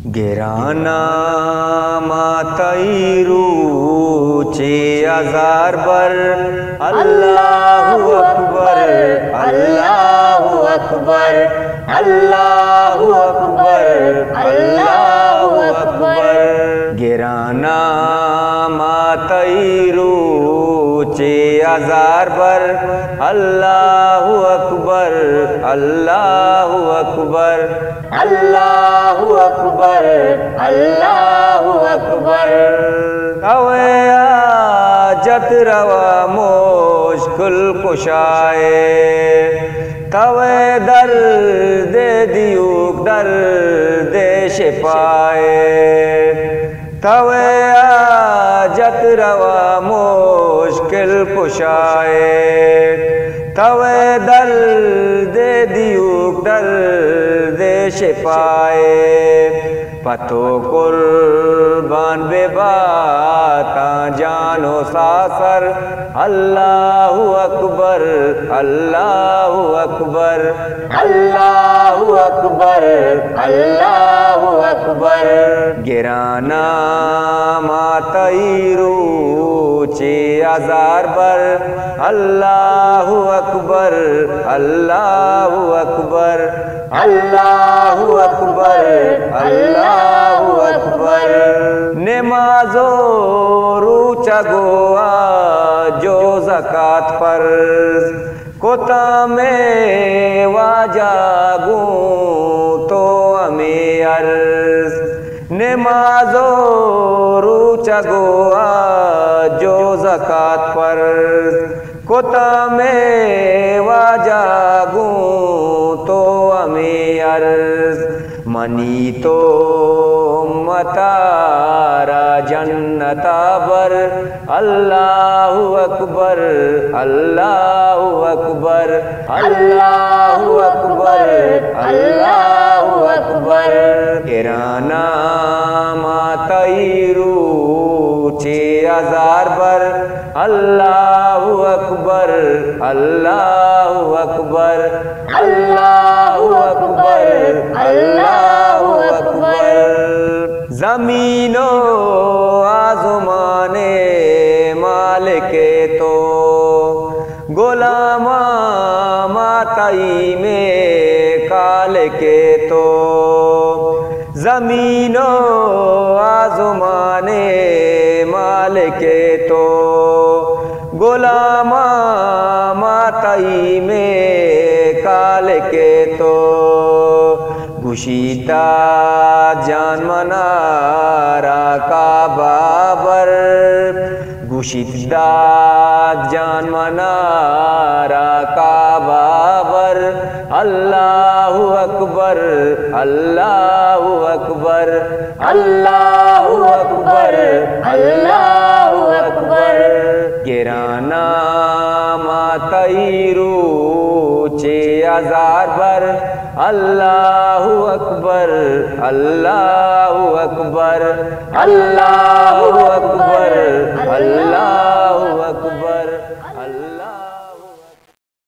گرانا ماتیرو چه ازار بر اللہ اکبر اللہ اکبر اللہ اکبر اللہ اکبر گرانا ماتیرو چه ازار بر اللہ اکبر اللہ اکبر اللہ اکبر اللہ اکبر اوے آجت روا مشکل کشائے توے درد دیوک درد شفائے توے آجت روا مشکل کشائے توے درد دیوک درد شفائے پتو قربان بے باتاں جانو ساسر اللہ اکبر اللہ اکبر اللہ اکبر اللہ اکبر گرانا ماتیرو چه ازار بر اللہ اکبر اللہ اکبر اللہ اکبر اللہ اکبر نمازو روچا گوا جو زکاة فرض کوتا میں واجاگوں تو ہمیں عرض نمازو روچا گوا جو زکاة فرض کوتا میں واجاگوں تو ہمیں عرض منی تو متارا جنتا بر اللہ اکبر اللہ اکبر اللہ اکبر اللہ اکبر گرانا ماتیرو چه ازار بر اللہ اکبر اللہ اکبر اللہ اکبر اللہ اکبر زمین و آسمان مالک تو غلام ماتائی میں کالک تو زمین و آسمان مالک تو غلام ماتائی میں کالک تو گشیتا جان منارا کا بابر گشیتا جان منارا کا بابر اللہ اکبر اللہ اکبر اللہ اکبر اللہ اکبر گرانا ماتیرو چه ازار بر اللہ اکبر اللہ اکبر اللہ اکبر اللہ اکبر